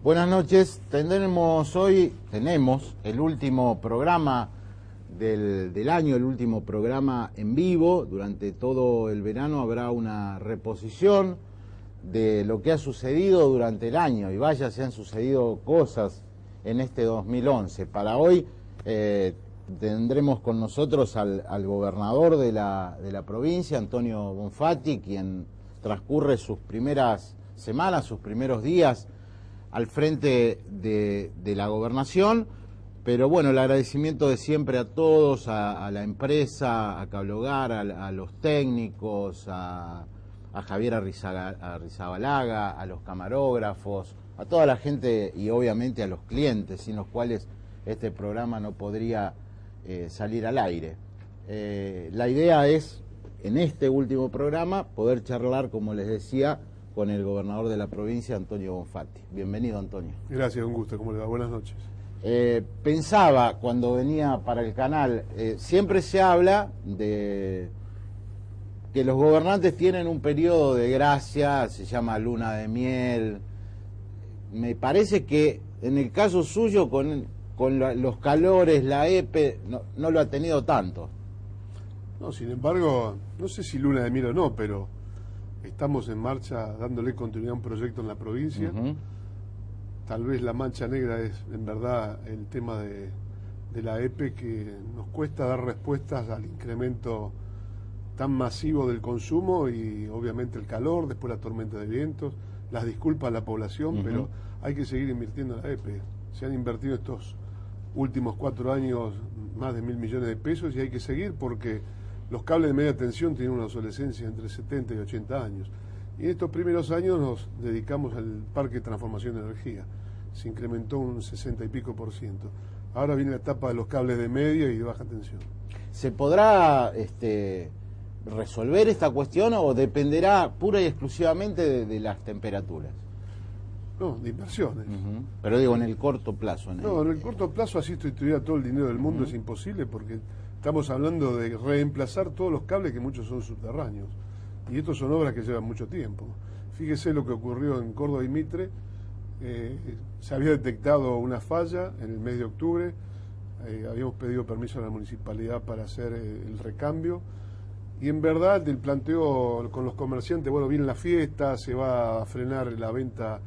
Buenas noches. Tenemos el último programa del año, el último programa en vivo. Durante todo el verano habrá una reposición de lo que ha sucedido durante el año, y vaya, se han sucedido cosas en este 2011. Para hoy tendremos con nosotros al gobernador de la provincia, Antonio Bonfatti, quien transcurre sus primeras semanas, sus primeros días al frente de la gobernación. Pero bueno, el agradecimiento de siempre a todos, a la empresa, a Cable Hogar, a los técnicos, a Javier Arrizabalaga, a los camarógrafos, a toda la gente y obviamente a los clientes, sin los cuales este programa no podría salir al aire. La idea es, en este último programa, poder charlar, como les decía, con el gobernador de la provincia, Antonio Bonfatti. Bienvenido, Antonio. Gracias, un gusto. ¿Cómo le va? Buenas noches. Pensaba, cuando venía para el canal, siempre se habla de que los gobernantes tienen un periodo de gracia, se llama luna de miel. Me parece que en el caso suyo, con los calores, la EPE, no lo ha tenido tanto. No, sin embargo, no sé si luna de miel o no, pero estamos en marcha dándole continuidad a un proyecto en la provincia. Tal vez la mancha negra es, en verdad, el tema de la EPE, que nos cuesta dar respuestas al incremento tan masivo del consumo y obviamente el calor, después la tormenta de vientos, las disculpas a la población, pero hay que seguir invirtiendo en la EPE. Se han invertido estos últimos 4 años más de 1.000 millones de pesos y hay que seguir porque los cables de media tensión tienen una obsolescencia entre 70 y 80 años. Y en estos primeros años nos dedicamos al parque de transformación de energía. Se incrementó un 60 y pico %. Ahora viene la etapa de los cables de media y de baja tensión. ¿Se podrá resolver esta cuestión o dependerá pura y exclusivamente de las temperaturas? No, de inversiones. Pero digo, en el corto plazo. En el corto plazo, así estuviera todo el dinero del mundo, es imposible porque estamos hablando de reemplazar todos los cables, que muchos son subterráneos. Y estos son obras que llevan mucho tiempo. Fíjese lo que ocurrió en Córdoba y Mitre. Se había detectado una falla en el mes de octubre. Habíamos pedido permiso a la municipalidad para hacer el recambio. Y en verdad el planteo con los comerciantes, bueno, viene la fiesta, se va a frenar la venta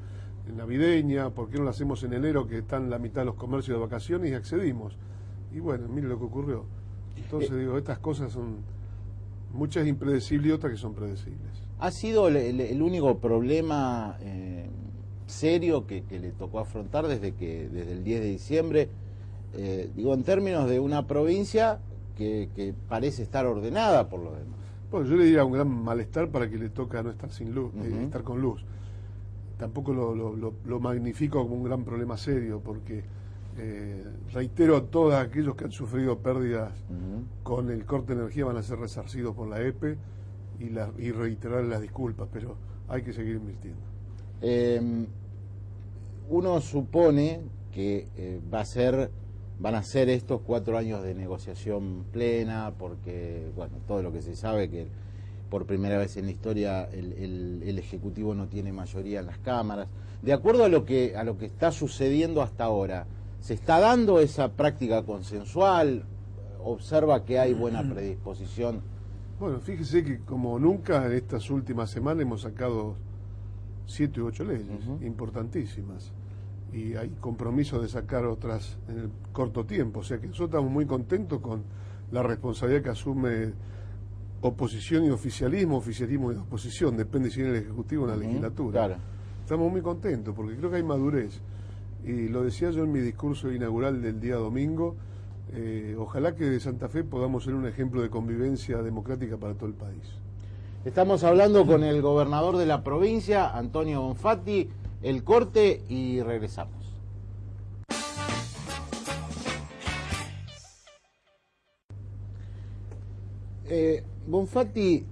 navideña, ¿por qué no lo hacemos en enero, que están la mitad de los comercios de vacaciones? Y accedimos. Y bueno, mire lo que ocurrió. Entonces digo, estas cosas son muchas impredecibles y otras que son predecibles. ¿Ha sido el único problema serio que le tocó afrontar desde el 10 de diciembre? Digo, en términos de una provincia que parece estar ordenada por lo demás. Bueno, yo le diría un gran malestar para que le toca no estar sin luz, estar con luz. Tampoco lo magnifico como un gran problema serio, porque reitero a todos aquellos que han sufrido pérdidas con el corte de energía van a ser resarcidos por la EPE y reiterar las disculpas, pero hay que seguir invirtiendo. Uno supone que van a ser estos 4 años de negociación plena, porque bueno, todo lo que se sabe, que por primera vez en la historia el Ejecutivo no tiene mayoría en las cámaras. De acuerdo a lo que está sucediendo hasta ahora, ¿se está dando esa práctica consensual? ¿Observa que hay buena predisposición? Bueno, fíjese que como nunca en estas últimas semanas hemos sacado 7 u 8 leyes importantísimas. Y hay compromiso de sacar otras en el corto tiempo. O sea que nosotros estamos muy contentos con la responsabilidad que asume oposición y oficialismo y oposición, depende si en el Ejecutivo o en la legislatura. Claro. Estamos muy contentos porque creo que hay madurez. Y lo decía yo en mi discurso inaugural del día domingo, ojalá que de Santa Fe podamos ser un ejemplo de convivencia democrática para todo el país. Estamos hablando con el gobernador de la provincia, Antonio Bonfatti. El corte y regresamos. Bonfatti,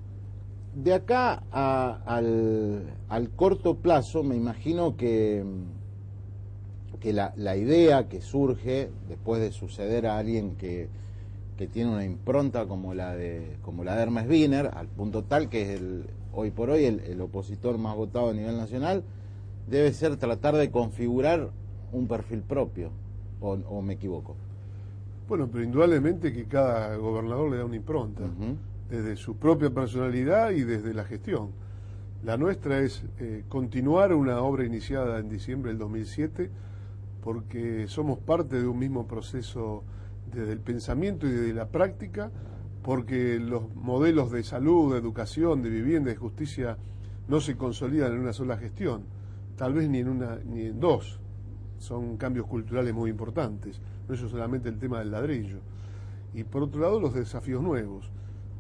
de acá al corto plazo, me imagino que la idea que surge después de suceder a alguien que tiene una impronta como la de Hermes Wiener, al punto tal que es hoy por hoy el opositor más votado a nivel nacional, debe ser tratar de configurar un perfil propio, o me equivoco. Bueno, pero indudablemente que cada gobernador le da una impronta, desde su propia personalidad y desde la gestión. La nuestra es continuar una obra iniciada en diciembre del 2007, porque somos parte de un mismo proceso desde el pensamiento y desde la práctica, porque los modelos de salud, de educación, de vivienda, de justicia no se consolidan en una sola gestión, tal vez ni en dos. Son cambios culturales muy importantes, no es solamente el tema del ladrillo. Y por otro lado, los desafíos nuevos,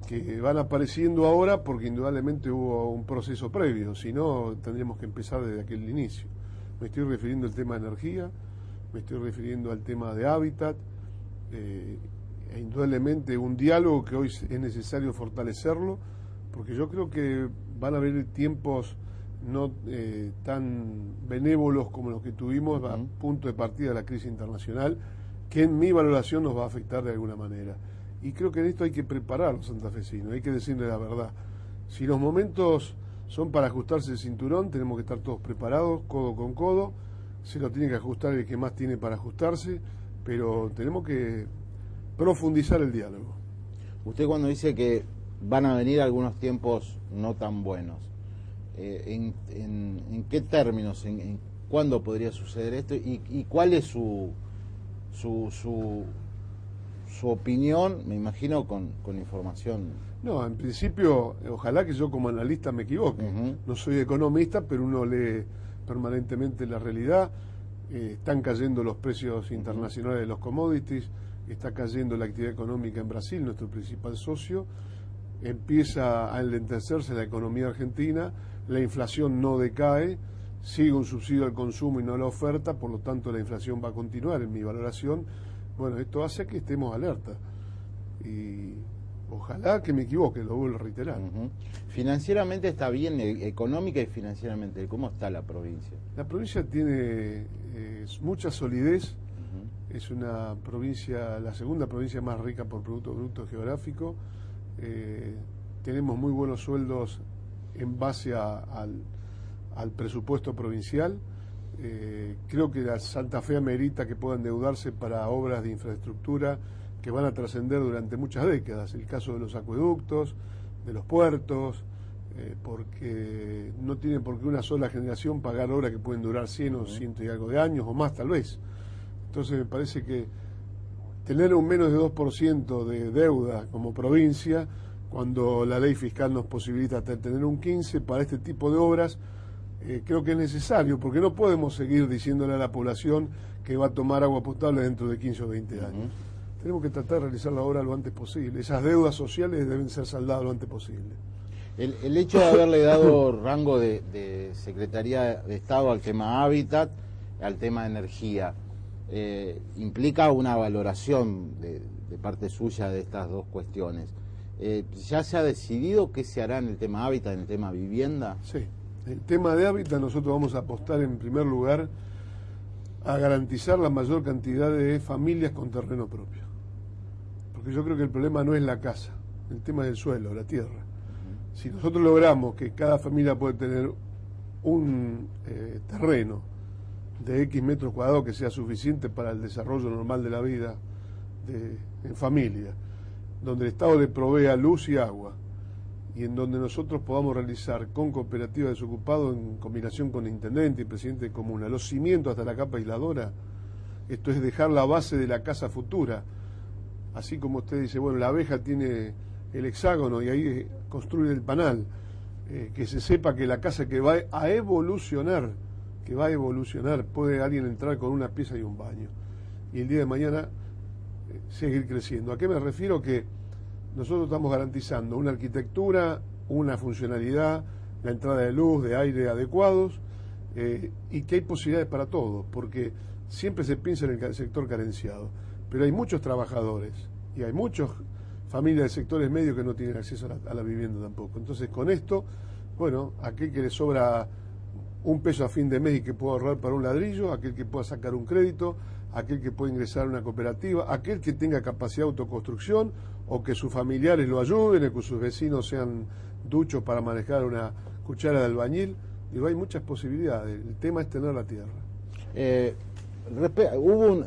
que van apareciendo ahora porque indudablemente hubo un proceso previo, si no tendríamos que empezar desde aquel inicio. Me estoy refiriendo al tema de energía, me estoy refiriendo al tema de hábitat, e indudablemente un diálogo que hoy es necesario fortalecerlo, porque yo creo que van a haber tiempos no tan benévolos como los que tuvimos a punto de partida de la crisis internacional, que en mi valoración nos va a afectar de alguna manera. Y creo que en esto hay que preparar a los santafesinos, hay que decirle la verdad. Si los momentos son para ajustarse el cinturón, tenemos que estar todos preparados, codo con codo, se lo tiene que ajustar el que más tiene para ajustarse, pero tenemos que profundizar el diálogo. Usted cuando dice que van a venir algunos tiempos no tan buenos, ¿en qué términos, en cuándo podría suceder esto y cuál es su opinión, me imagino, con información? No, en principio, ojalá que yo como analista me equivoque. No soy economista, pero uno lee permanentemente la realidad. Están cayendo los precios internacionales de los commodities, está cayendo la actividad económica en Brasil, nuestro principal socio, empieza a enlentecerse la economía argentina, la inflación no decae, sigue un subsidio al consumo y no a la oferta, por lo tanto la inflación va a continuar en mi valoración. Bueno, esto hace que estemos alerta y ojalá que me equivoque, lo vuelvo a reiterar. Financieramente está bien, económica y financieramente, ¿cómo está la provincia? La provincia tiene mucha solidez, es una provincia, la segunda provincia más rica por Producto Bruto Geográfico, tenemos muy buenos sueldos en base al presupuesto provincial. Creo que la Santa Fe amerita que pueda endeudarse para obras de infraestructura que van a trascender durante muchas décadas, el caso de los acueductos, de los puertos, porque no tiene por qué una sola generación pagar obras que pueden durar 100 o 100 y algo de años o más tal vez. Entonces me parece que tener un menos de 2% de deuda como provincia, cuando la ley fiscal nos posibilita tener un 15% para este tipo de obras, creo que es necesario, porque no podemos seguir diciéndole a la población que va a tomar agua potable dentro de 15 o 20 años. Tenemos que tratar de realizar la obra lo antes posible. Esas deudas sociales deben ser saldadas lo antes posible. El hecho de haberle dado rango de Secretaría de Estado al tema hábitat, al tema energía, implica una valoración de parte suya de estas dos cuestiones. ¿Ya se ha decidido qué se hará en el tema hábitat, en el tema vivienda? Sí. El tema de hábitat, nosotros vamos a apostar en primer lugar a garantizar la mayor cantidad de familias con terreno propio. Porque yo creo que el problema no es la casa, el tema es el suelo, la tierra. Si nosotros logramos que cada familia pueda tener un terreno de X metros cuadrados que sea suficiente para el desarrollo normal de la vida en familia, donde el Estado le provea luz y agua, y en donde nosotros podamos realizar con cooperativas desocupados en combinación con el intendente y presidente de comuna los cimientos hasta la capa aisladora. Esto es dejar la base de la casa futura, así como usted dice, bueno, la abeja tiene el hexágono y ahí construye el panal, que se sepa que la casa que va a evolucionar, puede alguien entrar con una pieza y un baño y el día de mañana seguir creciendo. ¿A qué me refiero? Que nosotros estamos garantizando una arquitectura, una funcionalidad, la entrada de luz, de aire adecuados, y que hay posibilidades para todos, porque siempre se piensa en el sector carenciado, pero hay muchos trabajadores y hay muchas familias de sectores medios que no tienen acceso a la vivienda tampoco. Entonces, con esto, bueno, aquel que le sobra un peso a fin de mes y que pueda ahorrar para un ladrillo, aquel que pueda sacar un crédito, aquel que pueda ingresar a una cooperativa, aquel que tenga capacidad de autoconstrucción o que sus familiares lo ayuden, o que sus vecinos sean duchos para manejar una cuchara de albañil. Digo, hay muchas posibilidades, el tema es tener la tierra.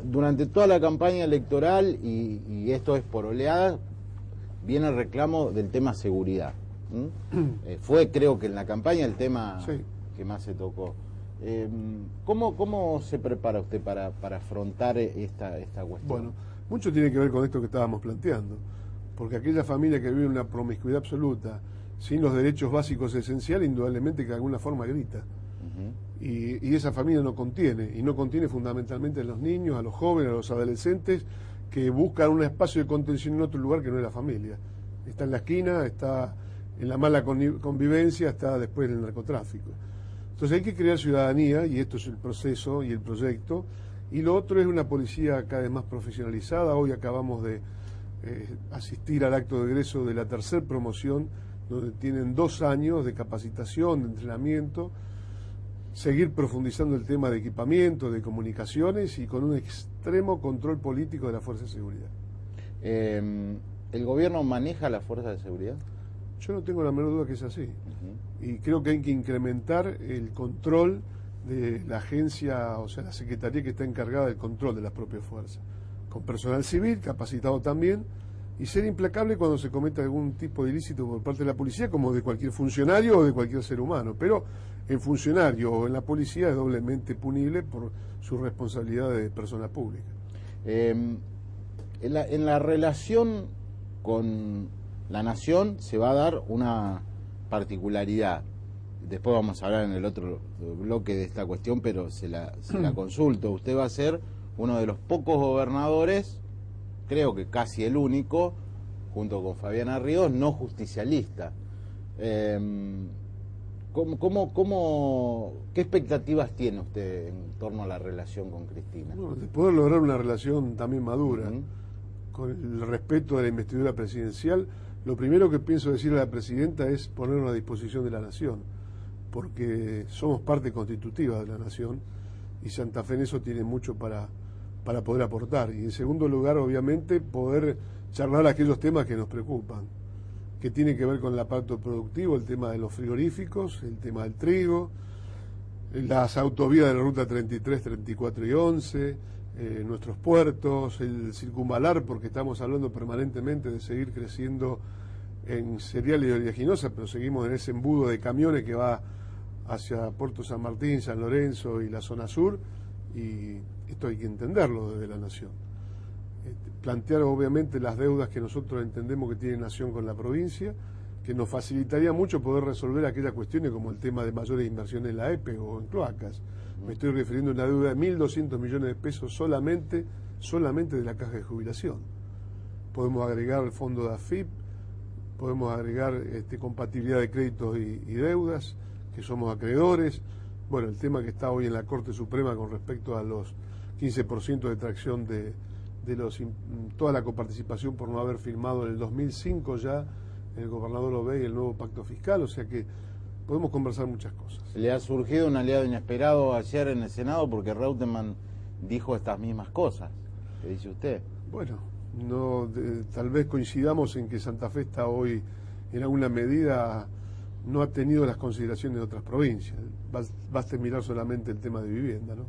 Durante toda la campaña electoral, y esto es por oleadas, viene el reclamo del tema seguridad. Fue, creo que en la campaña, el tema que más se tocó. ¿Cómo se prepara usted para afrontar esta cuestión? Bueno, mucho tiene que ver con esto que estábamos planteando, porque aquella familia que vive una promiscuidad absoluta, sin los derechos básicos esenciales, indudablemente que de alguna forma grita. Y esa familia no contiene fundamentalmente a los niños, a los jóvenes, a los adolescentes, que buscan un espacio de contención en otro lugar que no es la familia. Está en la esquina, está en la mala convivencia, está después en el narcotráfico. Entonces hay que crear ciudadanía, y esto es el proceso y el proyecto, y lo otro es una policía cada vez más profesionalizada. Hoy acabamos de asistir al acto de egreso de la tercera promoción, donde tienen 2 años de capacitación, de entrenamiento, seguir profundizando el tema de equipamiento, de comunicaciones y con un extremo control político de la Fuerza de Seguridad. ¿El gobierno maneja la Fuerza de Seguridad? Yo no tengo la menor duda que es así. Y creo que hay que incrementar el control de la agencia, o sea, la secretaría que está encargada del control de las propias fuerzas, con personal civil, capacitado también, y ser implacable cuando se cometa algún tipo de ilícito por parte de la policía, como de cualquier funcionario o de cualquier ser humano. Pero el funcionario o en la policía es doblemente punible por su responsabilidad de persona pública. En la relación con la nación se va a dar una particularidad. Después vamos a hablar en el otro bloque de esta cuestión, pero se la consulto. Usted va a ser uno de los pocos gobernadores, creo que casi el único, junto con Fabiana Ríos, no justicialista. ¿Qué expectativas tiene usted en torno a la relación con Cristina? Bueno, de poder lograr una relación también madura, con el respeto de la investidura presidencial. Lo primero que pienso decirle a la presidenta es ponernos a disposición de la nación, porque somos parte constitutiva de la nación y Santa Fe en eso tiene mucho para poder aportar. Y en segundo lugar, obviamente, poder charlar aquellos temas que nos preocupan, que tienen que ver con el aparato productivo, el tema de los frigoríficos, el tema del trigo, las autovías de la ruta 33, 34 y 11, nuestros puertos, el circunvalar, porque estamos hablando permanentemente de seguir creciendo en cereal y oleaginosa, pero seguimos en ese embudo de camiones que va hacia Puerto San Martín, San Lorenzo y la zona sur, y esto hay que entenderlo desde la nación. Plantear obviamente las deudas que nosotros entendemos que tiene Nación con la provincia, que nos facilitaría mucho poder resolver aquellas cuestiones como el tema de mayores inversiones en la EPE o en cloacas. Me estoy refiriendo a una deuda de 1.200 millones de pesos solamente de la caja de jubilación. Podemos agregar el fondo de AFIP, podemos agregar compatibilidad de créditos y deudas, que somos acreedores. Bueno, el tema que está hoy en la Corte Suprema con respecto a los 15% de tracción de toda la coparticipación por no haber firmado en el 2005 ya el gobernador Obey el nuevo pacto fiscal, o sea que podemos conversar muchas cosas. ¿Le ha surgido un aliado inesperado ayer en el Senado porque Reutemann dijo estas mismas cosas? ¿Qué dice usted? Bueno, tal vez coincidamos en que Santa Fe está hoy en alguna medida, no ha tenido las consideraciones de otras provincias. Basta mirar solamente el tema de vivienda, ¿no?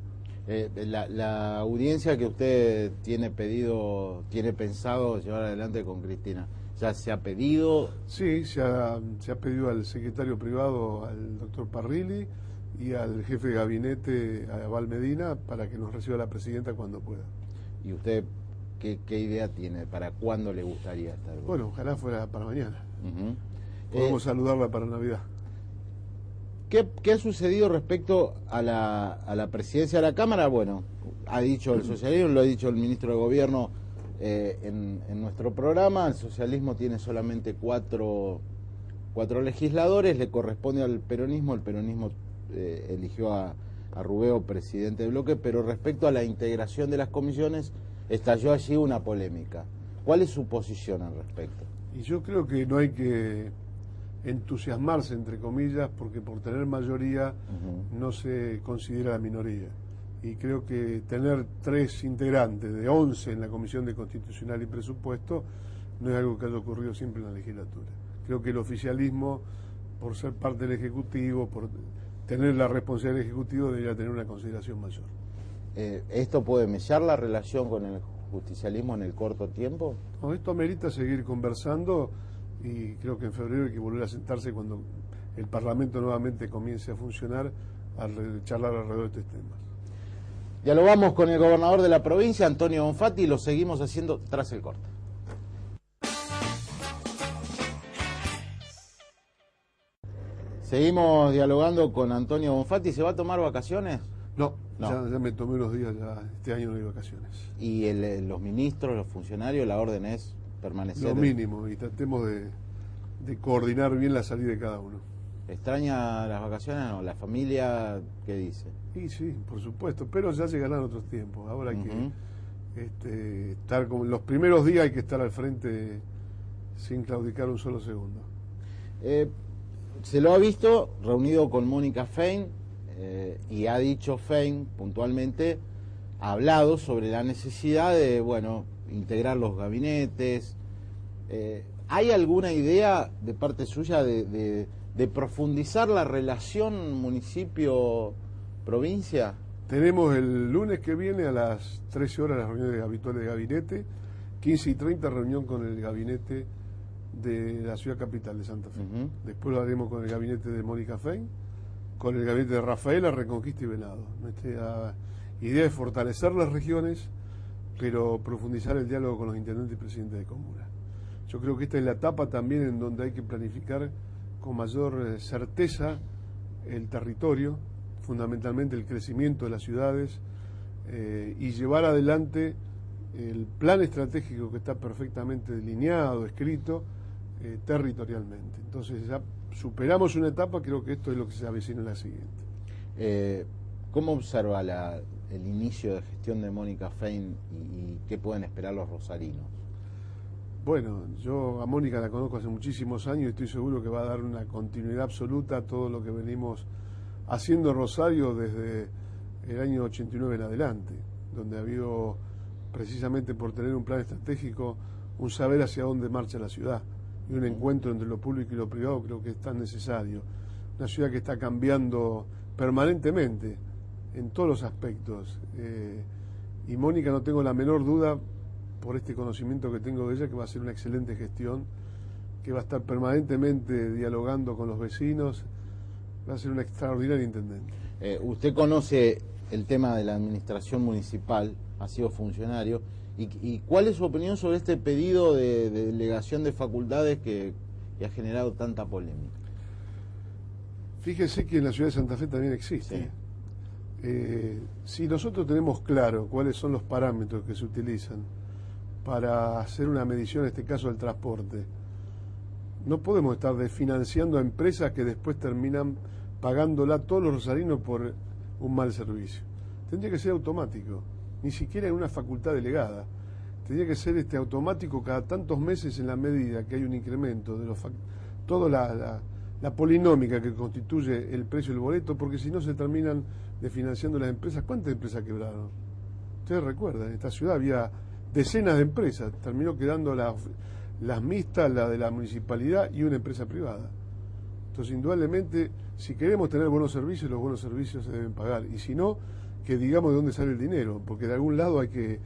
La audiencia que usted tiene pensado llevar adelante con Cristina, ¿ya se ha pedido? Sí, se ha pedido al secretario privado, al doctor Parrilli, y al jefe de gabinete, a Val Medina, para que nos reciba la presidenta cuando pueda. ¿Y usted qué idea tiene? ¿Para cuándo le gustaría estar? Bueno, ojalá fuera para mañana. Podemos saludarla para Navidad. ¿Qué ha sucedido respecto a la presidencia de la Cámara? Bueno, ha dicho el socialismo, lo ha dicho el ministro de Gobierno en nuestro programa. El socialismo tiene solamente cuatro legisladores, le corresponde al peronismo. El peronismo eligió a Rubeo presidente del bloque, pero respecto a la integración de las comisiones estalló allí una polémica. ¿Cuál es su posición al respecto? Y yo creo que no hay que entusiasmarse, entre comillas, porque por tener mayoría no se considera la minoría. Y creo que tener 3 integrantes de 11 en la Comisión de Constitucional y Presupuesto no es algo que haya ocurrido siempre en la legislatura. Creo que el oficialismo, por ser parte del Ejecutivo, por tener la responsabilidad del Ejecutivo debería tener una consideración mayor. ¿Esto puede mellar la relación con el justicialismo en el corto tiempo? No, esto amerita seguir conversando y creo que en febrero hay que volver a sentarse cuando el Parlamento nuevamente comience a funcionar a charlar alrededor de estos temas. Dialogamos con el gobernador de la provincia, Antonio Bonfatti, y lo seguimos haciendo tras el corte. Seguimos dialogando con Antonio Bonfatti. ¿Se va a tomar vacaciones? No. Ya me tomé unos días, ya este año no hay vacaciones. ¿Y los ministros, los funcionarios, la orden es permanecer? Lo mínimo, y tratemos de coordinar bien la salida de cada uno. ¿Extraña las vacaciones o la familia qué dice? Y sí, por supuesto, pero ya llegarán otros tiempos. Ahora hay que estar como los primeros días, hay que estar al frente sin claudicar un solo segundo. Se lo ha visto reunido con Mónica Fein, y ha dicho Fein puntualmente, ha hablado sobre la necesidad de, bueno, integrar los gabinetes. ¿Hay alguna idea de parte suya de profundizar la relación municipio-provincia? Tenemos el lunes que viene a las 13 horas las reuniones habituales de gabinete, 15:30 reunión con el gabinete de la ciudad capital de Santa Fe. Después lo haremos con el gabinete de Mónica Fein, con el gabinete de Rafaela, Reconquista y Venado. Nuestra idea es fortalecer las regiones, pero profundizar el diálogo con los intendentes y presidentes de comuna. Yo creo que esta es la etapa también en donde hay que planificar con mayor certeza el territorio, fundamentalmente el crecimiento de las ciudades, y llevar adelante el plan estratégico que está perfectamente delineado, escrito, territorialmente. Entonces ya superamos una etapa, creo que esto es lo que se avecina en la siguiente. ¿Cómo observa el inicio de gestión de Mónica Fein y qué pueden esperar los rosarinos? Bueno, yo a Mónica la conozco hace muchísimos años y estoy seguro que va a dar una continuidad absoluta a todo lo que venimos haciendo en Rosario desde el año 89 en adelante, donde ha habido, precisamente por tener un plan estratégico, un saber hacia dónde marcha la ciudad y un encuentro entre lo público y lo privado creo que es tan necesario. Una ciudad que está cambiando permanentemente en todos los aspectos, y Mónica, no tengo la menor duda, por este conocimiento que tengo de ella, que va a hacer una excelente gestión, que va a estar permanentemente dialogando con los vecinos, va a ser una extraordinaria intendente. Usted conoce el tema de la administración municipal, ha sido funcionario, ¿y cuál es su opinión sobre este pedido de delegación de facultades que ha generado tanta polémica? Fíjese que en la ciudad de Santa Fe también existe. Sí. Si nosotros tenemos claro cuáles son los parámetros que se utilizan para hacer una medición, en este caso del transporte, no podemos estar desfinanciando a empresas que después terminan pagándola todos los rosarinos por un mal servicio. Tendría que ser automático, ni siquiera en una facultad delegada. Tendría que ser automático cada tantos meses, en la medida que hay un incremento de toda la polinómica que constituye el precio del boleto, porque si no se terminan desfinanciando las empresas. ¿Cuántas empresas quebraron? Ustedes recuerdan, en esta ciudad había decenas de empresas, terminó quedando las mixtas, la de la municipalidad y una empresa privada. Entonces, indudablemente, si queremos tener buenos servicios, los buenos servicios se deben pagar, y si no, que digamos de dónde sale el dinero, porque de algún lado hay que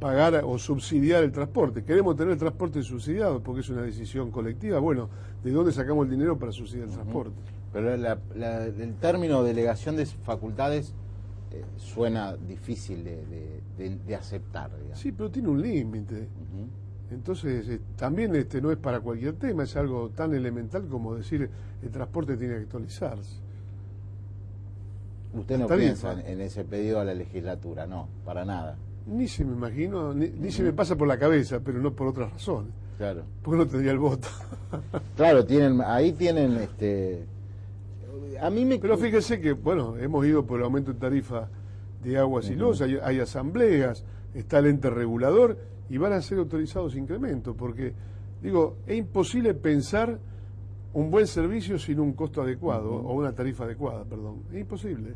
pagar o subsidiar el transporte. Queremos tener el transporte subsidiado porque es una decisión colectiva. Bueno, ¿de dónde sacamos el dinero para subsidiar el transporte? Pero el término delegación de facultades suena difícil de aceptar, digamos. Sí, pero tiene un límite. Entonces, también no es para cualquier tema, es algo tan elemental como decir el transporte tiene que actualizarse. Usted no piensa en ese pedido a la legislatura, no, para nada. Ni se me imagino, ni se me pasa por la cabeza, pero no por otras razones. Claro. Porque no tendría el voto. Claro, ahí tienen Pero fíjese que, bueno, hemos ido por el aumento de tarifa de aguas y luz, hay asambleas, está el ente regulador y van a ser autorizados incrementos, porque, digo, es imposible pensar un buen servicio sin un costo adecuado, o una tarifa adecuada, perdón. Es imposible.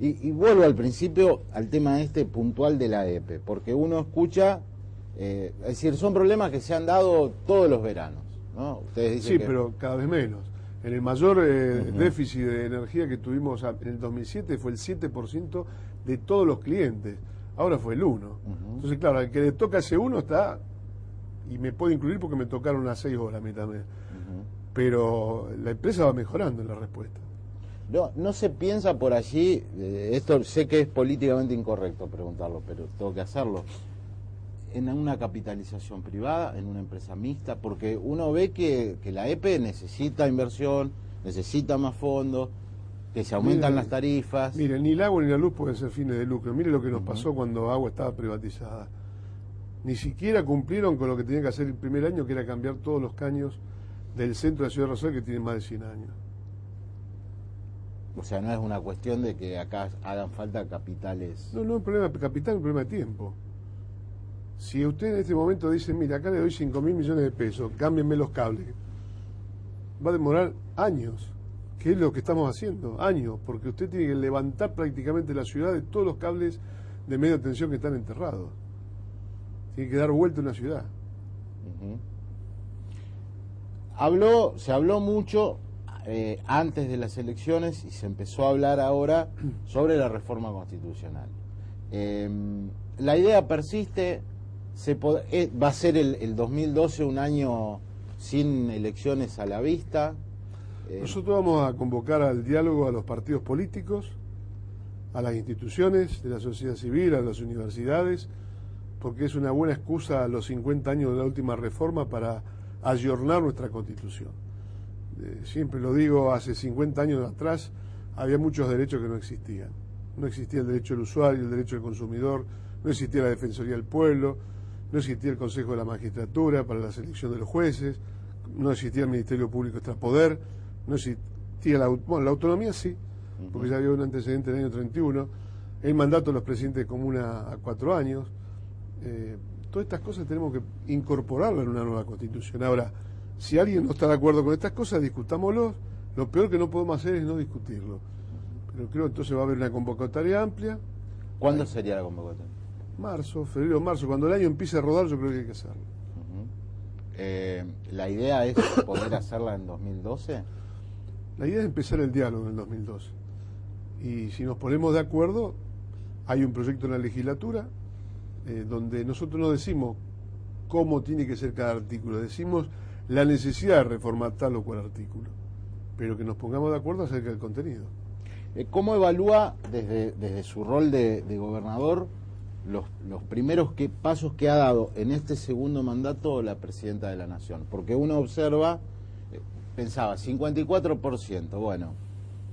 Y vuelvo al principio, al tema puntual de la EPE, porque uno escucha, es decir, son problemas que se han dado todos los veranos, ¿no? Ustedes dicen sí, pero cada vez menos. En el mayor déficit de energía que tuvimos en el 2007 fue el 7% de todos los clientes. Ahora fue el 1%. Entonces, claro, al que le toca ese 1 está, y me puedo incluir porque me tocaron unas 6 horas a mí también. Pero la empresa va mejorando en la respuesta. No se piensa por allí, esto sé que es políticamente incorrecto preguntarlo, pero tengo que hacerlo, en una capitalización privada, en una empresa mixta, porque uno ve que la EPE necesita inversión, necesita más fondos, que se aumentan las tarifas. Mire, ni el agua ni la luz pueden ser fines de lucro. Mire lo que nos pasó cuando agua estaba privatizada. Ni siquiera cumplieron con lo que tenían que hacer el primer año, que era cambiar todos los caños del centro de la ciudad de Rosario, que tienen más de 100 años. O sea, no es una cuestión de que acá hagan falta capitales. No es un problema de capital, es un problema de tiempo. Si usted en este momento dice, mira, acá le doy 5.000 millones de pesos, cámbienme los cables, va a demorar años. ¿Qué es lo que estamos haciendo? Años, porque usted tiene que levantar prácticamente la ciudad de todos los cables de media tensión que están enterrados. Tiene que dar vuelta una ciudad. Se habló mucho antes de las elecciones y se empezó a hablar ahora sobre la reforma constitucional. La idea persiste, va a ser el 2012 un año sin elecciones a la vista. Nosotros vamos a convocar al diálogo a los partidos políticos, a las instituciones de la sociedad civil, a las universidades, porque es una buena excusa a los 50 años de la última reforma para ayornar nuestra Constitución. Siempre lo digo, hace 50 años atrás había muchos derechos que no existían. No existía el derecho del usuario, el derecho del consumidor, no existía la Defensoría del Pueblo, no existía el Consejo de la Magistratura para la selección de los jueces, no existía el Ministerio Público Extrapoder, no existía la autonomía sí, porque ya había un antecedente en el año 31, el mandato de los presidentes de comuna a 4 años. Todas estas cosas tenemos que incorporarlas en una nueva Constitución. Ahora, si alguien no está de acuerdo con estas cosas, discutámoslo. Lo peor que no podemos hacer es no discutirlo. Pero creo que entonces va a haber una convocatoria amplia. ¿Cuándo sería la convocatoria? Marzo, febrero, marzo. Cuando el año empiece a rodar, yo creo que hay que hacerlo. ¿La idea es poder hacerla en 2012? La idea es empezar el diálogo en el 2012. Y si nos ponemos de acuerdo, hay un proyecto en la legislatura donde nosotros no decimos cómo tiene que ser cada artículo, decimos la necesidad de reformar tal o cual artículo, pero que nos pongamos de acuerdo acerca del contenido. ¿Cómo evalúa desde su rol de gobernador los primeros pasos que ha dado en este segundo mandato la presidenta de la Nación? Porque uno observa, pensaba, 54%, bueno,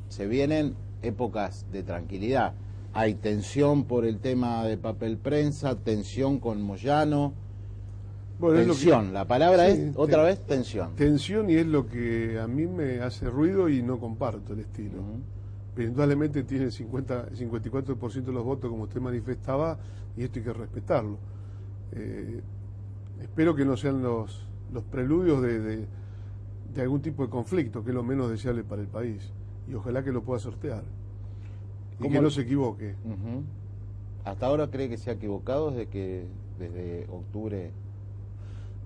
se vienen épocas de tranquilidad. Hay tensión por el tema de papel prensa, tensión con Moyano. Bueno, tensión, la palabra sí, es otra vez tensión. Tensión, y es lo que a mí me hace ruido y no comparto el estilo. Pero indudablemente tiene el 54% de los votos, como usted manifestaba, y esto hay que respetarlo. Espero que no sean los preludios de algún tipo de conflicto, que es lo menos deseable para el país. Y ojalá que lo pueda sortear. Y que no se equivoque. ¿Hasta ahora cree que se ha equivocado desde octubre?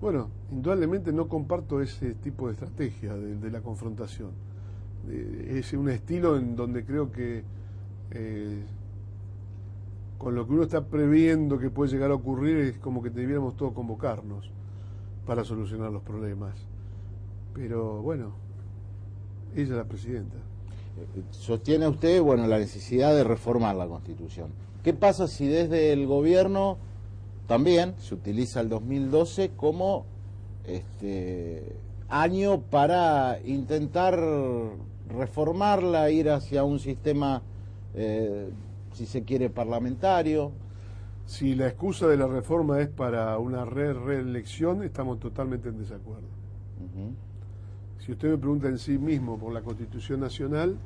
Bueno, indudablemente no comparto ese tipo de estrategia de la confrontación. Es un estilo en donde creo que con lo que uno está previendo que puede llegar a ocurrir es como que debiéramos todos convocarnos para solucionar los problemas. Pero bueno, ella es la presidenta. Sostiene usted, bueno, la necesidad de reformar la Constitución. ¿Qué pasa si desde el gobierno también se utiliza el 2012 como año para intentar reformarla, ir hacia un sistema, si se quiere, parlamentario? Si la excusa de la reforma es para una reelección, estamos totalmente en desacuerdo. Si usted me pregunta en sí mismo por la Constitución Nacional,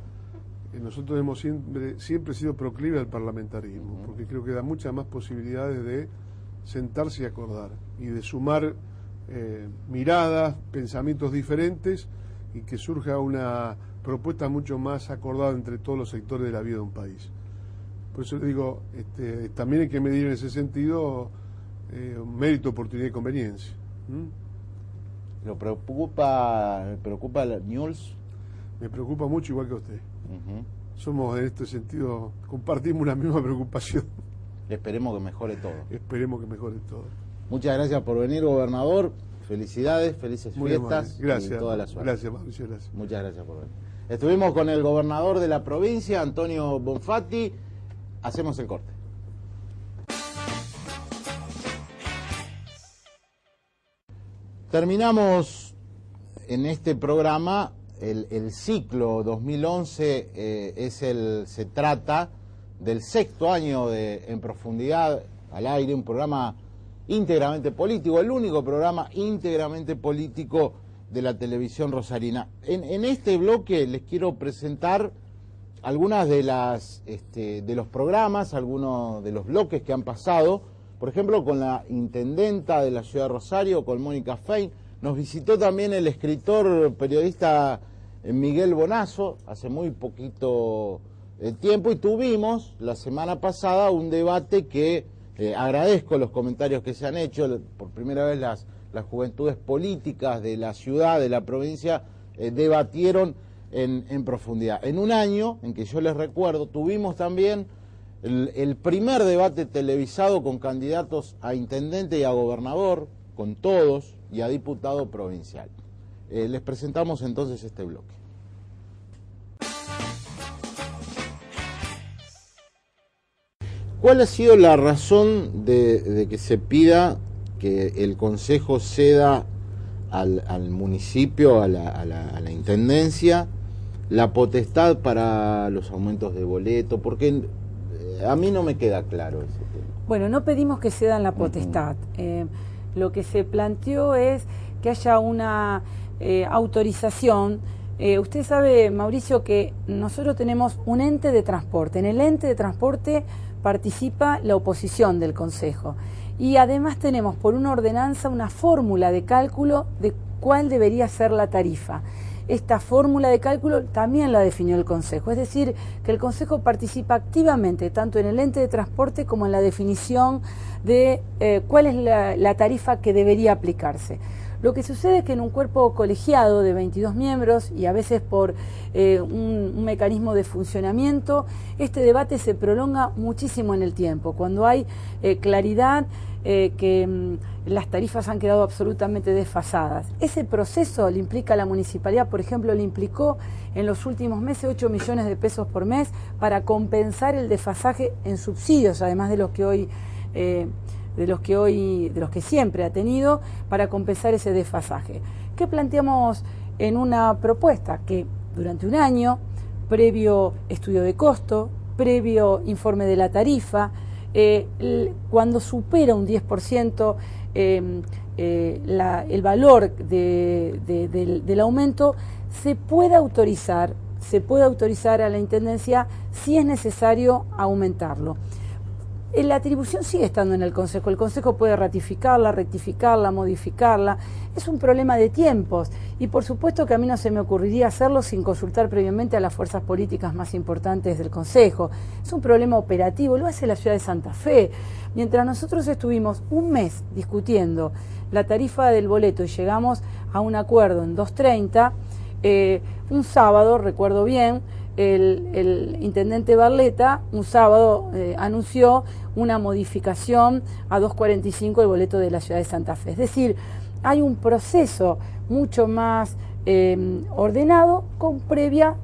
nosotros hemos siempre sido proclive al parlamentarismo, porque creo que da muchas más posibilidades de sentarse y acordar, y de sumar miradas, pensamientos diferentes, y que surja una propuesta mucho más acordada entre todos los sectores de la vida de un país. Por eso le digo, también hay que medir en ese sentido mérito, oportunidad y conveniencia. ¿Lo preocupa la News? me preocupa mucho, igual que a usted. Somos, en este sentido, compartimos una misma preocupación. Esperemos que mejore todo. Esperemos que mejore todo. Muchas gracias por venir, gobernador. Felicidades, felices Muy fiestas. amable. Gracias. Y toda la suerte. Gracias, Mauricio, gracias. Muchas gracias por venir. Estuvimos con el gobernador de la provincia, Antonio Bonfatti. Hacemos el corte. Terminamos en este programa el ciclo 2011, se trata del 6º año de En Profundidad al Aire, un programa íntegramente político, el único programa íntegramente político de la televisión rosarina. En este bloque les quiero presentar algunas de los programas, algunos de los bloques que han pasado. Por ejemplo, con la intendenta de la ciudad de Rosario, con Mónica Fein. Nos visitó también el escritor, periodista Miguel Bonazo, hace muy poquito tiempo, y tuvimos la semana pasada un debate que agradezco los comentarios que se han hecho. Por primera vez las juventudes políticas de la ciudad, de la provincia, debatieron en profundidad. En un año, en que yo les recuerdo, tuvimos también el primer debate televisado con candidatos a intendente y a gobernador, con todos, y a diputado provincial. Les presentamos entonces este bloque. ¿Cuál ha sido la razón de que se pida que el Consejo ceda al municipio, a la intendencia, la potestad para los aumentos de boleto? Porque a mí no me queda claro ese tema. Bueno, no pedimos que cedan la potestad. Lo que se planteó es que haya una autorización. Usted sabe, Mauricio, que nosotros tenemos un ente de transporte. En el ente de transporte participa la oposición del Consejo. Y además tenemos por una ordenanza una fórmula de cálculo de cuál debería ser la tarifa. Esta fórmula de cálculo también la definió el Consejo, es decir, que el Consejo participa activamente tanto en el ente de transporte como en la definición de cuál es la tarifa que debería aplicarse. Lo que sucede es que en un cuerpo colegiado de 22 miembros y a veces por un mecanismo de funcionamiento, este debate se prolonga muchísimo en el tiempo. Cuando hay claridad que las tarifas han quedado absolutamente desfasadas. Ese proceso le implica a la municipalidad, por ejemplo, le implicó en los últimos meses 8 millones de pesos por mes para compensar el desfasaje en subsidios, además de los que hoy de los que siempre ha tenido, para compensar ese desfasaje. ¿Qué planteamos en una propuesta? Que durante un año, previo estudio de costo, previo informe de la tarifa, cuando supera un 10% el valor del aumento, se puede autorizar a la Intendencia si es necesario aumentarlo. La atribución sigue estando en el Consejo puede ratificarla, rectificarla, modificarla. Es un problema de tiempos y por supuesto que a mí no se me ocurriría hacerlo sin consultar previamente a las fuerzas políticas más importantes del Consejo. Es un problema operativo, lo hace la ciudad de Santa Fe. Mientras nosotros estuvimos un mes discutiendo la tarifa del boleto y llegamos a un acuerdo en 2.30, un sábado, recuerdo bien, el intendente Barleta un sábado anunció una modificación a 2.45 el boleto de la ciudad de Santa Fe. Es decir, hay un proceso mucho más ordenado con previa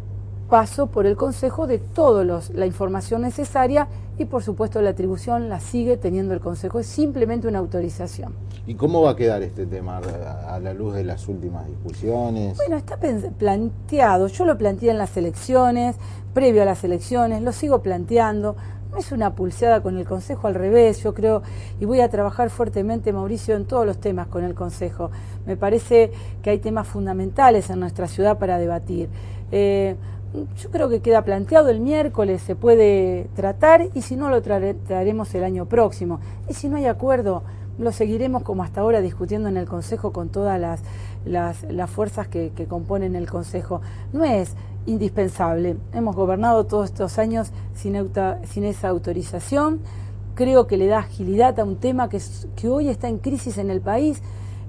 paso por el Consejo de toda la información necesaria y por supuesto la atribución la sigue teniendo el Consejo, es simplemente una autorización. ¿Y cómo va a quedar este tema a la luz de las últimas discusiones? Bueno, está planteado, yo lo planteé en las elecciones, previo a las elecciones, lo sigo planteando, no es una pulseada con el Consejo, al revés, yo creo, y voy a trabajar fuertemente, Mauricio, en todos los temas con el Consejo. Me parece que hay temas fundamentales en nuestra ciudad para debatir. Yo creo que queda planteado el miércoles, se puede tratar y si no lo traeremos el año próximo. Y si no hay acuerdo, lo seguiremos como hasta ahora discutiendo en el Consejo con todas las fuerzas que componen el Consejo. No es indispensable, hemos gobernado todos estos años sin esa autorización. Creo que le da agilidad a un tema que hoy está en crisis en el país.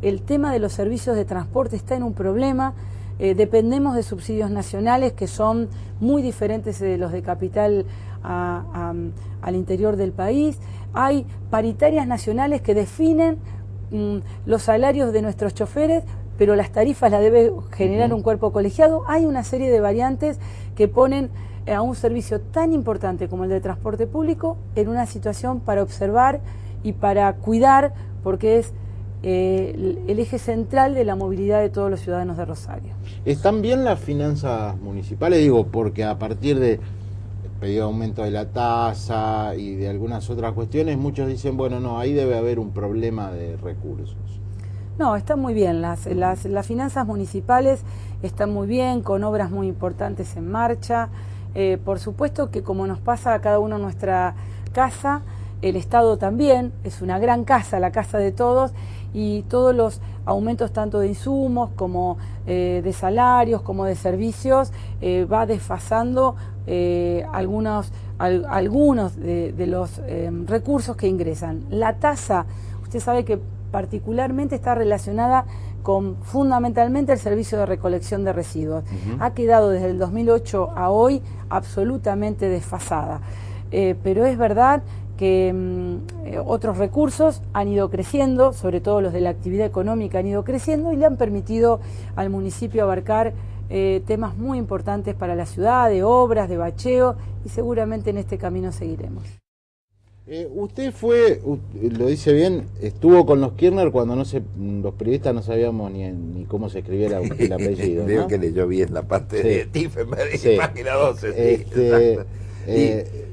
El tema de los servicios de transporte está en un problema. dependemos de subsidios nacionales que son muy diferentes de los de capital al interior del país. Hay paritarias nacionales que definen los salarios de nuestros choferes, pero las tarifas las debe generar un cuerpo colegiado. Hay una serie de variantes que ponen a un servicio tan importante como el de transporte público en una situación para observar y para cuidar, porque es el eje central de la movilidad de todos los ciudadanos de Rosario. ¿Están bien las finanzas municipales? Digo, porque a partir de pedido aumento de la tasa y de algunas otras cuestiones, muchos dicen, bueno, no, ahí debe haber un problema de recursos. No, están muy bien, las finanzas municipales están muy bien, con obras muy importantes en marcha. Por supuesto que como nos pasa a cada uno en nuestra casa, el Estado también, es una gran casa, la casa de todos, y todos los aumentos tanto de insumos como de salarios, como de servicios, va desfasando algunos de los recursos que ingresan. La tasa, usted sabe que particularmente está relacionada con fundamentalmente el servicio de recolección de residuos. Ha quedado desde el 2008 a hoy absolutamente desfasada, pero es verdad que otros recursos han ido creciendo, sobre todo los de la actividad económica han ido creciendo y le han permitido al municipio abarcar temas muy importantes para la ciudad, de obras, de bacheo, y seguramente en este camino seguiremos. Usted fue, lo dice bien, estuvo con los Kirchner cuando los periodistas no sabíamos ni cómo se escribía el apellido, ¿no? Digo que leyó bien la parte de Tiefenberg, página 12.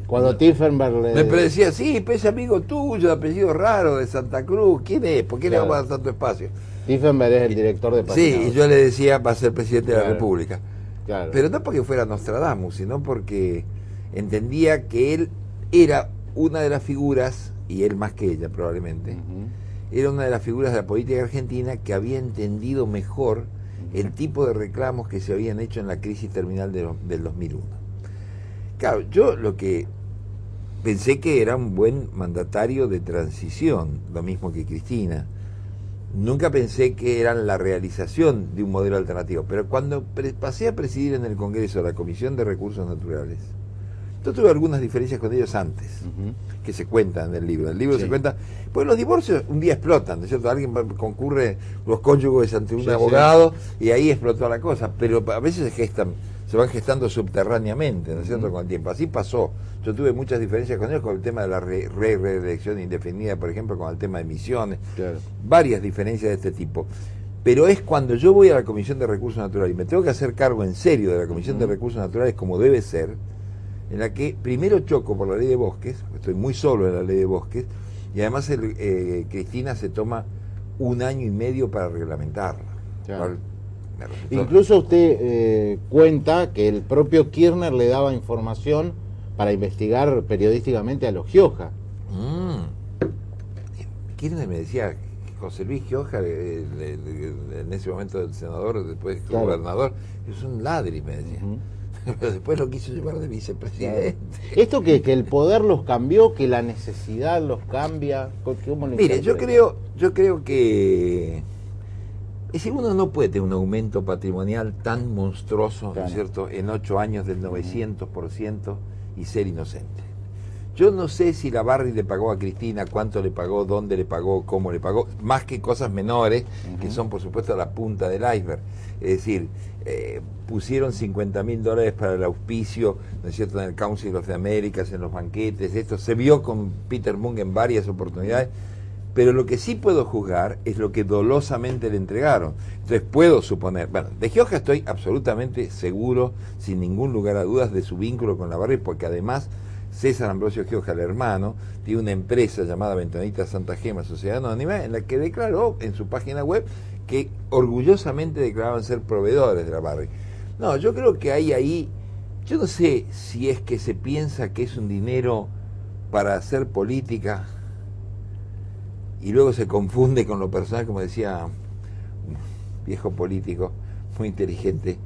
Cuando Tiefenberg me decía, sí, pero es amigo tuyo, de apellido raro, de Santa Cruz, ¿quién es? ¿Por qué le vamos a dar tanto espacio? Tiefenberg es el director de página 12. Sí, y yo le decía, va a ser presidente de la República. Claro. Pero no porque fuera Nostradamus, sino porque entendía que él era una de las figuras, y él más que ella probablemente, era una de las figuras de la política argentina que había entendido mejor el tipo de reclamos que se habían hecho en la crisis terminal del 2001. Claro, yo lo que pensé que era un buen mandatario de transición, lo mismo que Cristina. Nunca pensé que eran la realización de un modelo alternativo, pero cuando pasé a presidir en el Congreso la Comisión de Recursos Naturales, yo tuve algunas diferencias con ellos antes, que se cuentan en el libro. En el libro se cuenta, pues los divorcios un día explotan, ¿no es cierto? Alguien concurre, los cónyuges ante un abogado, y ahí explotó la cosa, pero a veces se van gestando subterráneamente, ¿no es cierto? Con el tiempo. Así pasó. Yo tuve muchas diferencias con ellos con el tema de la reelección indefinida, por ejemplo, con el tema de emisiones, varias diferencias de este tipo. Pero es cuando yo voy a la Comisión de Recursos Naturales y me tengo que hacer cargo en serio de la Comisión de Recursos Naturales como debe ser, en la que primero choco por la ley de bosques, estoy muy solo en la ley de bosques, y además Cristina se toma 1 año y medio para reglamentarla. Claro. Incluso usted cuenta que el propio Kirchner le daba información para investigar periodísticamente a los Gioja. Kirchner me decía que José Luis Gioja, en ese momento el senador, después gobernador, es un ladri, me decía. Pero después lo quiso llevar de vicepresidente. Esto que el poder los cambió, que la necesidad los cambia, ¿cómo lo Mire, yo creo que si uno no puede tener un aumento patrimonial tan monstruoso, ¿no es cierto?, en 8 años del 900% y ser inocente. Yo no sé si la Barry le pagó a Cristina, cuánto le pagó, dónde le pagó, cómo le pagó, más que cosas menores, que son por supuesto la punta del iceberg. Es decir, pusieron $50.000 para el auspicio, ¿no es cierto?, en el Council of the Americas, en los banquetes, esto se vio con Peter Munk en varias oportunidades, pero lo que sí puedo juzgar es lo que dolosamente le entregaron. Entonces puedo suponer, bueno, de Gioja estoy absolutamente seguro, sin ningún lugar a dudas, de su vínculo con la Barry, porque además César Ambrosio Gioja, el hermano, tiene una empresa llamada Ventanita Santa Gema, Sociedad Anónima, en la que declaró en su página web que orgullosamente declaraban ser proveedores de la Barry. No, yo creo que hay ahí, yo no sé si es que se piensa que es un dinero para hacer política y luego se confunde con lo personal, como decía un viejo político muy inteligente,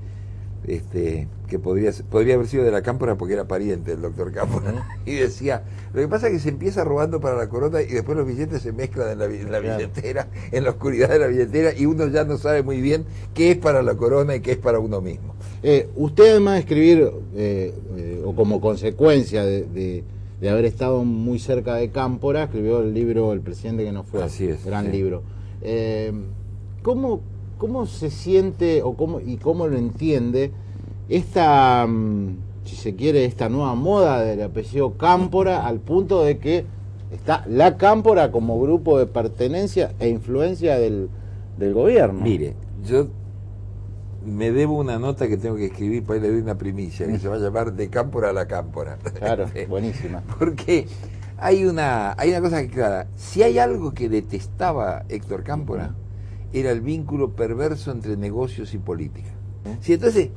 que podría haber sido de la Cámpora porque era pariente del doctor Cámpora, y decía, lo que pasa es que se empieza robando para la corona y después los billetes se mezclan en la billetera, en la oscuridad de la billetera, y uno ya no sabe muy bien qué es para la corona y qué es para uno mismo. Usted, además de escribir, o como consecuencia de haber estado muy cerca de Cámpora, escribió el libro El presidente que no fue. Así es, gran sí. libro. ¿Cómo se siente o cómo lo entiende esta, si se quiere, esta nueva moda del apellido Cámpora, al punto de que está la Cámpora como grupo de pertenencia e influencia del gobierno? Mire, yo me debo una nota que tengo que escribir, para le doy una primicia, que se va a llamar De Cámpora a la Cámpora. Claro, buenísima. Porque hay una cosa que clara. Si hay algo que detestaba Héctor Cámpora, era el vínculo perverso entre negocios y política. Sí, entonces,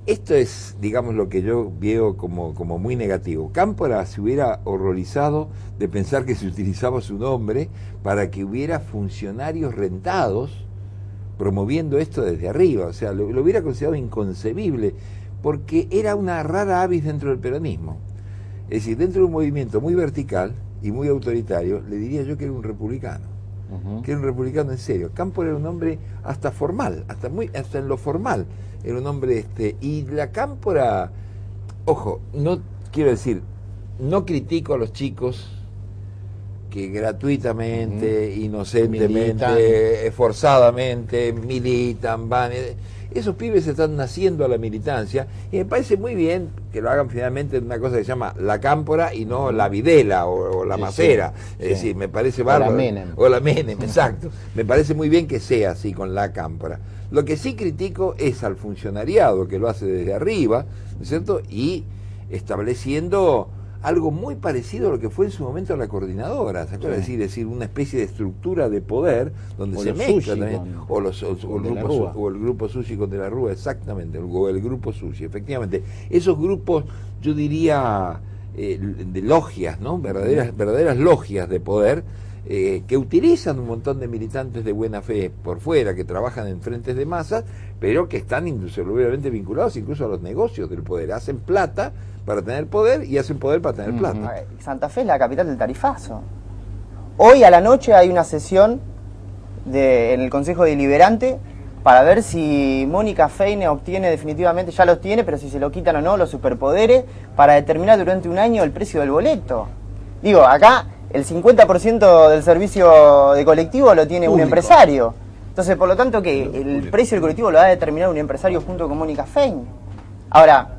esto es, digamos, lo que yo veo como muy negativo. Cámpora se hubiera horrorizado de pensar que se utilizaba su nombre para que hubiera funcionarios rentados promoviendo esto desde arriba. O sea, lo hubiera considerado inconcebible, porque era una rara avis dentro del peronismo. Es decir, dentro de un movimiento muy vertical y muy autoritario, le diría yo que era un republicano. Que era un republicano en serio. Cámpora era un hombre hasta formal, hasta en lo formal era un hombre y la Cámpora, ojo, no quiero decir, no critico a los chicos que gratuitamente, inocentemente, forzadamente militan, van. Esos pibes están naciendo a la militancia y me parece muy bien que lo hagan finalmente en una cosa que se llama la Cámpora y no la Videla o la Macera. Es decir, me parece bárbaro. O la Menem, exacto. Me parece muy bien que sea así con la Cámpora. Lo que sí critico es al funcionariado que lo hace desde arriba, ¿no es cierto? Y estableciendo algo muy parecido a lo que fue en su momento la coordinadora, ¿se acuerda? Es decir, una especie de estructura de poder donde se mezcla también, o el grupo Sushi con De la Rúa, exactamente, o el grupo Sushi, efectivamente. Esos grupos, yo diría, de logias, ¿no? Verdaderas logias de poder, que utilizan un montón de militantes de buena fe por fuera, que trabajan en frentes de masas, pero que están indissolublemente vinculados incluso a los negocios del poder. Hacen plata para tener poder y hacen poder para tener plata. Santa Fe es la capital del tarifazo. Hoy a la noche hay una sesión en el Consejo Deliberante para ver si Mónica Feine obtiene definitivamente, ya los tiene, pero si se lo quitan o no, los superpoderes, para determinar durante un año el precio del boleto. Digo, acá el 50% del servicio de colectivo lo tiene un empresario. Entonces, por lo tanto, que el precio del colectivo lo va a determinar un empresario junto con Mónica Feine. Ahora,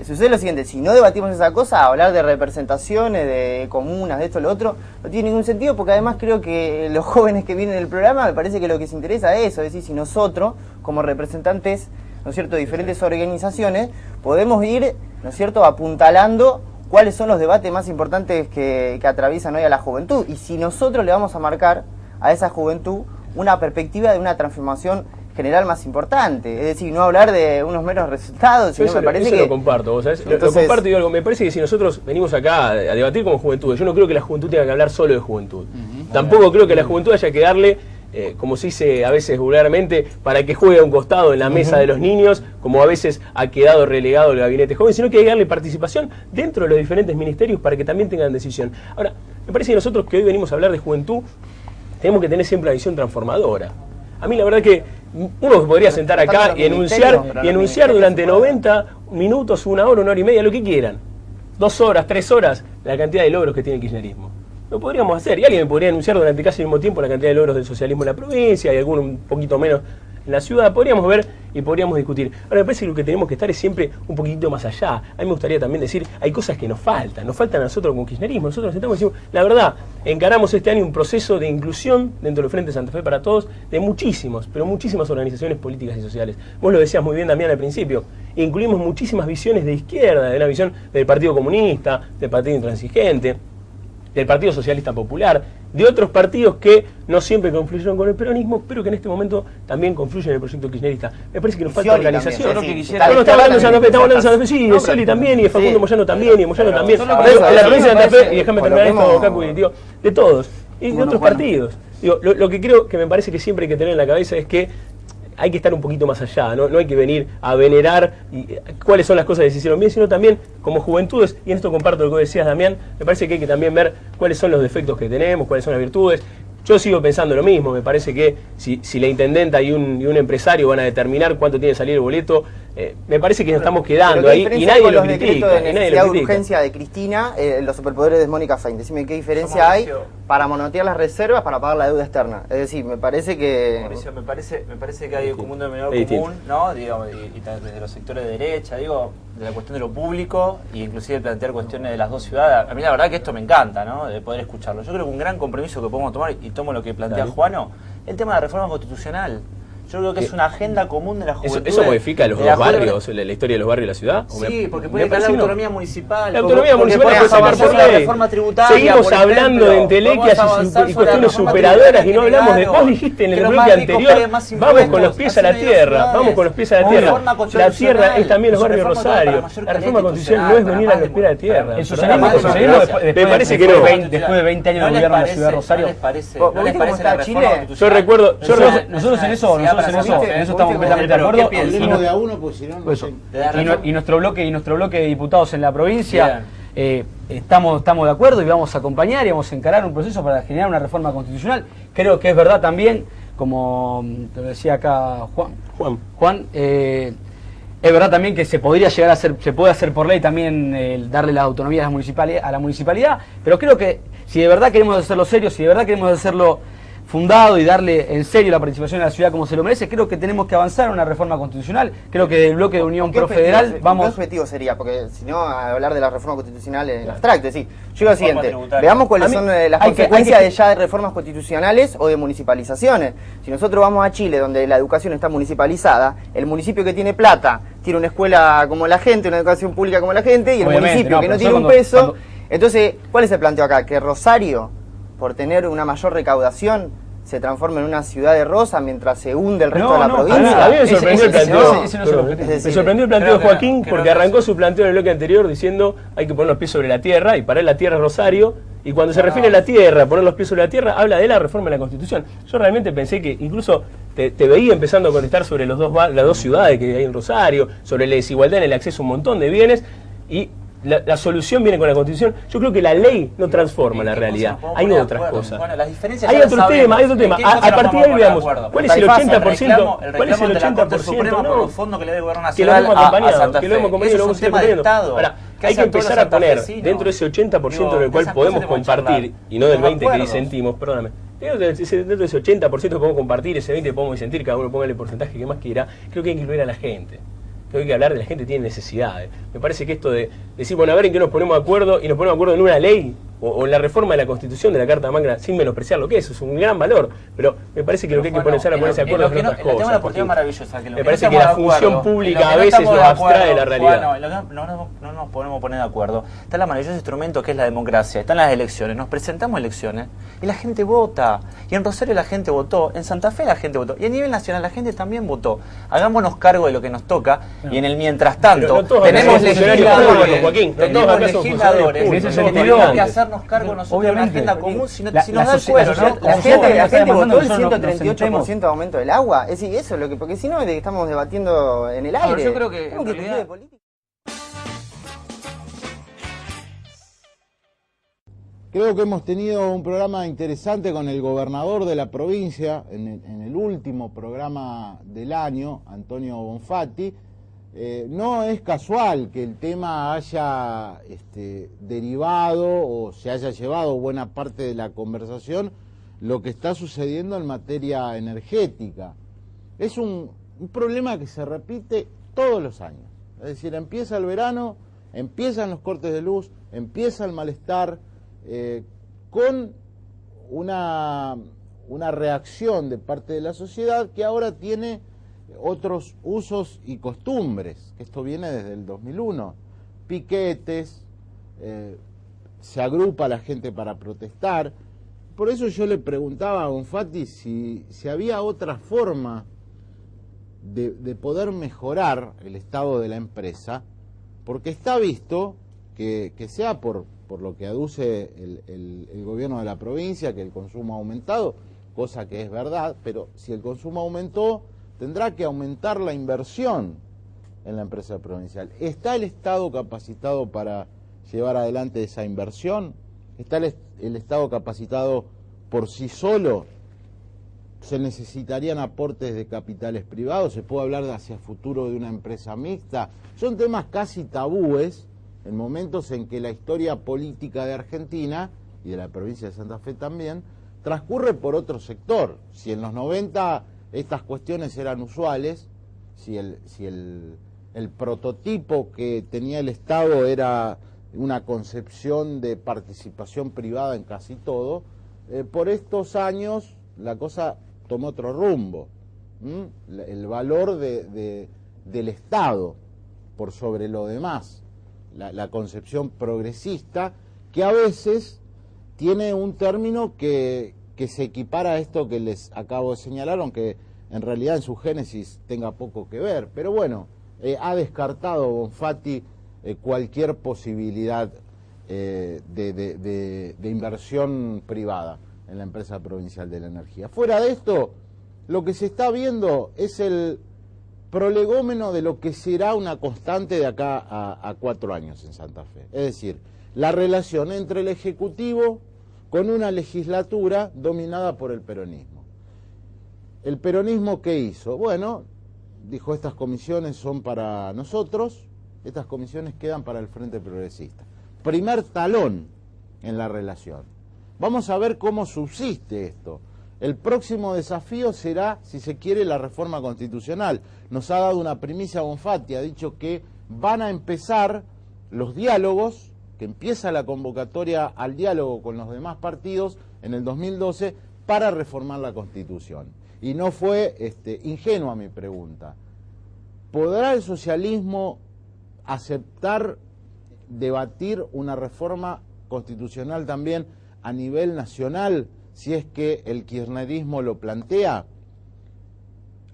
sucede lo siguiente, si no debatimos esa cosa, hablar de representaciones, de comunas, de esto, lo otro, no tiene ningún sentido, porque además creo que los jóvenes que vienen del programa, me parece que lo que les interesa es eso, es decir, si nosotros, como representantes, ¿no es cierto?, de diferentes organizaciones, podemos ir, ¿no es cierto?, apuntalando cuáles son los debates más importantes que atraviesan hoy a la juventud, y si nosotros le vamos a marcar a esa juventud una perspectiva de una transformación general más importante, es decir, no hablar de unos meros resultados, sino eso, me parece eso que... lo comparto, ¿vos sabés? Entonces, lo comparto y digo algo, me parece que si nosotros venimos acá a debatir como juventud, yo no creo que la juventud tenga que hablar solo de juventud, tampoco creo que la juventud haya que darle, como se dice a veces vulgarmente, para que juegue a un costado en la mesa de los niños, como a veces ha quedado relegado el gabinete joven, sino que hay que darle participación dentro de los diferentes ministerios para que también tengan decisión. Ahora, me parece que nosotros que hoy venimos a hablar de juventud, tenemos que tener siempre una visión transformadora. A mí la verdad que uno podría sentar acá y enunciar durante 90 minutos, una hora y media, lo que quieran. 2 horas, 3 horas, la cantidad de logros que tiene el kirchnerismo. Lo podríamos hacer, y alguien me podría anunciar durante casi el mismo tiempo la cantidad de logros del socialismo en la provincia y alguno un poquito menos en la ciudad. Podríamos ver y podríamos discutir. Ahora me parece que lo que tenemos que estar es siempre un poquitito más allá. A mí me gustaría también decir, hay cosas que nos faltan a nosotros como kirchnerismo. Nosotros nos sentamos y decimos, la verdad, encaramos este año un proceso de inclusión dentro del Frente Santa Fe para Todos de muchísimas organizaciones políticas y sociales. Vos lo decías muy bien, Damián, al principio. Incluimos muchísimas visiones de izquierda, de una visión del Partido Comunista, del Partido Intransigente, del Partido Socialista Popular, de otros partidos que no siempre confluyeron con el peronismo, pero que en este momento también confluyen en el proyecto kirchnerista. Me parece que nos falta organización. Estamos hablando de Santa Fe, sí, de Scioli también, y de Facundo Moyano también, y de Moyano también. De la provincia de Santa Fe, y déjame terminar esto, Cacu, de todos, y de otros partidos. Digo, lo que creo que me parece que siempre hay que tener en la cabeza es que hay que estar un poquito más allá, no hay que venir a venerar cuáles son las cosas que se hicieron bien, sino también como juventudes, y en esto comparto lo que decías, Damián, me parece que hay que también ver cuáles son los defectos que tenemos, cuáles son las virtudes. Yo sigo pensando lo mismo, me parece que si la intendenta y un empresario van a determinar cuánto tiene que salir el boleto, me parece que nos estamos quedando ahí y nadie lo critica. De necesidad de urgencia de Cristina, los superpoderes de Mónica Fein. Decime qué diferencia hay para monotear las reservas para pagar la deuda externa. Es decir, me parece que... Mauricio, me parece que hay un común denominador común, ¿no? Digamos, y desde los sectores de derecha, digo, de la cuestión de lo público e inclusive plantear cuestiones de las dos ciudades. A mí la verdad que esto me encanta, ¿no? De poder escucharlo. Yo creo que un gran compromiso que podemos tomar, y tomo lo que plantea Juano, el tema de la reforma constitucional. Yo creo que es una agenda común de la juventud. ¿Eso modifica los dos barrios, la historia de los barrios de la ciudad? Sí, porque puede haber la autonomía municipal. La autonomía municipal puede avanzar por la reforma tributaria. Seguimos hablando de entelequias y cuestiones superadoras y no hablamos de... Vos dijiste en el bloque anterior, vamos con los pies a la tierra, vamos con los pies a la tierra. La tierra es también los barrios Rosario. La reforma constitucional no es venir a los pies a la tierra. El socialismo me parece que no. Después de 20 años de gobierno de la ciudad de Rosario. ¿No les parece la reforma constitucional? Yo recuerdo... Nosotros en eso estamos completamente de acuerdo. Y nuestro bloque de diputados en la provincia estamos de acuerdo y vamos a acompañar y vamos a encarar un proceso para generar una reforma constitucional. Creo que es verdad también, como te lo decía acá Juan, es verdad también que se podría llegar a hacer, se puede hacer por ley también darle la autonomía a la municipalidad, pero creo que si de verdad queremos hacerlo serio, si de verdad queremos hacerlo fundado y darle en serio la participación a la ciudad como se lo merece, creo que tenemos que avanzar en una reforma constitucional. Creo que del bloque de Unión Pro Federal vamos... ¿Qué objetivo sería? Porque si no, hablar de la reforma constitucional en abstracto, sí. Yo digo lo siguiente, veamos cuáles son las consecuencias de ya de reformas constitucionales o de municipalizaciones. Si nosotros vamos a Chile, donde la educación está municipalizada, el municipio que tiene plata tiene una escuela como la gente, una educación pública como la gente, y el municipio que no tiene un peso... Entonces, ¿cuál es el planteo acá? Que Rosario, por tener una mayor recaudación, se transforma en una ciudad de rosa mientras se hunde el resto de la provincia. A mí me sorprendió el planteo. Me sorprendió el planteo de Joaquín porque arrancó su planteo en el bloque anterior diciendo hay que poner los pies sobre la tierra y para él la tierra es Rosario. Y cuando se refiere a la tierra, poner los pies sobre la tierra, habla de la reforma de la Constitución. Yo realmente pensé que incluso te veía empezando a contestar sobre las dos ciudades que hay en Rosario, sobre la desigualdad en el acceso a un montón de bienes y... La solución viene con la Constitución. Yo creo que la ley no transforma la realidad. Hay otras cosas. Bueno, las diferencias hay otro tema, hay otro tema. A partir de ahí veamos. ¿Cuál es el 80%? ¿Cuál es el 80%? Por los fondos que le debe el gobierno nacional que lo hemos acompañado, que lo hemos acompañado y lo hemos ido acompañando. Ahora, hay que empezar a poner dentro de ese 80% del cual podemos compartir, y no del 20% que disentimos, perdóname. Dentro de ese 80% podemos compartir, ese 20% podemos disentir, cada uno ponga el porcentaje que más quiera. Creo que hay que incluir a la gente. Creo que hay que hablar de la gente tiene necesidades. Me parece que esto de decir, bueno, a ver en qué nos ponemos de acuerdo y nos ponemos de acuerdo en una ley o en la reforma de la Constitución de la Carta Magna, sin menospreciar lo que es un gran valor, pero me parece que lo que hay que empezar a ponerse de acuerdo es en otras cosas. La oportunidad maravillosa, que me parece que la función pública a veces nos abstrae de la realidad. No nos podemos poner de acuerdo. Está el maravilloso instrumento que es la democracia, están las elecciones, nos presentamos elecciones y la gente vota. Y en Rosario la gente votó, en Santa Fe la gente votó, y a nivel nacional la gente también votó. Hagámonos cargo de lo que nos toca y en el mientras tanto tenemos legisladores, tenemos que hacernos cargo nosotros de una agenda común si nos da el cuero, ¿no? La gente votó el 138% de aumento del agua, es decir, eso es lo que, porque si no estamos debatiendo en el aire. Yo creo que en realidad... Creo que hemos tenido un programa interesante con el gobernador de la provincia en el último programa del año, Antonio Bonfatti. No es casual que el tema haya derivado o se haya llevado buena parte de la conversación lo que está sucediendo en materia energética. Es un problema que se repite todos los años. Es decir, empieza el verano, empiezan los cortes de luz, empieza el malestar, con una reacción de parte de la sociedad que ahora tiene otros usos y costumbres, que esto viene desde el 2001, piquetes, se agrupa la gente para protestar. Por eso yo le preguntaba a Bonfatti si había otra forma de poder mejorar el estado de la empresa, porque está visto que sea por lo que aduce el gobierno de la provincia, que el consumo ha aumentado, cosa que es verdad, pero si el consumo aumentó, tendrá que aumentar la inversión en la empresa provincial. ¿Está el Estado capacitado para llevar adelante esa inversión? ¿Está el Estado capacitado por sí solo? ¿Se necesitarían aportes de capitales privados? ¿Se puede hablar hacia futuro de una empresa mixta? Son temas casi tabúes en momentos en que la historia política de Argentina, y de la provincia de Santa Fe también, transcurre por otro sector. Si en los 90 estas cuestiones eran usuales, si el prototipo que tenía el Estado era una concepción de participación privada en casi todo, por estos años la cosa tomó otro rumbo. El valor del Estado por sobre lo demás, la concepción progresista, que a veces tiene un término que se equipara a esto que les acabo de señalar, aunque en realidad en su génesis tenga poco que ver. Pero bueno, ha descartado Bonfatti cualquier posibilidad de inversión privada en la empresa provincial de la energía. Fuera de esto, lo que se está viendo es el prolegómeno de lo que será una constante de acá a 4 años en Santa Fe. Es decir, la relación entre el Ejecutivo con una legislatura dominada por el peronismo. ¿El peronismo qué hizo? Bueno, dijo, estas comisiones son para nosotros, estas comisiones quedan para el Frente Progresista. Primer talón en la relación. Vamos a ver cómo subsiste esto. El próximo desafío será, si se quiere, la reforma constitucional. Nos ha dado una primicia Bonfatti, ha dicho que van a empezar los diálogos, que empieza la convocatoria al diálogo con los demás partidos en el 2012 para reformar la Constitución. Y no fue ingenua mi pregunta. ¿Podrá el socialismo aceptar debatir una reforma constitucional también a nivel nacional si es que el kirchnerismo lo plantea?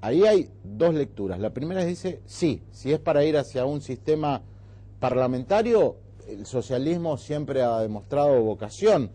Ahí hay dos lecturas. La primera dice sí, si es para ir hacia un sistema parlamentario, el socialismo siempre ha demostrado vocación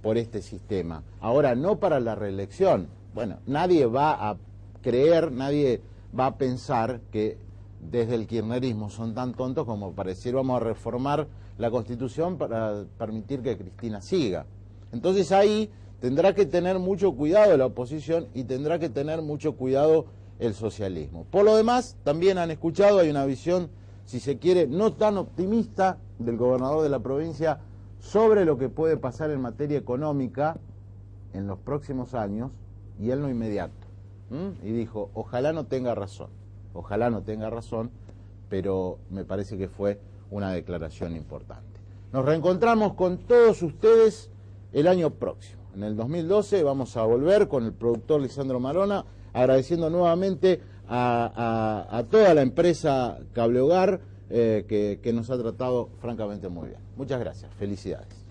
por este sistema. Ahora, no para la reelección. Bueno, nadie va a creer, nadie va a pensar que desde el kirchnerismo son tan tontos como para decir vamos a reformar la Constitución para permitir que Cristina siga. Entonces ahí tendrá que tener mucho cuidado la oposición y tendrá que tener mucho cuidado el socialismo. Por lo demás, también han escuchado, hay una visión, si se quiere, no tan optimista del gobernador de la provincia sobre lo que puede pasar en materia económica en los próximos años, y él no inmediato. Y dijo, ojalá no tenga razón, pero me parece que fue una declaración importante. Nos reencontramos con todos ustedes el año próximo. En el 2012 vamos a volver con el productor Lisandro Marona, agradeciendo nuevamente a toda la empresa Cable Hogar que nos ha tratado francamente muy bien. Muchas gracias, felicidades.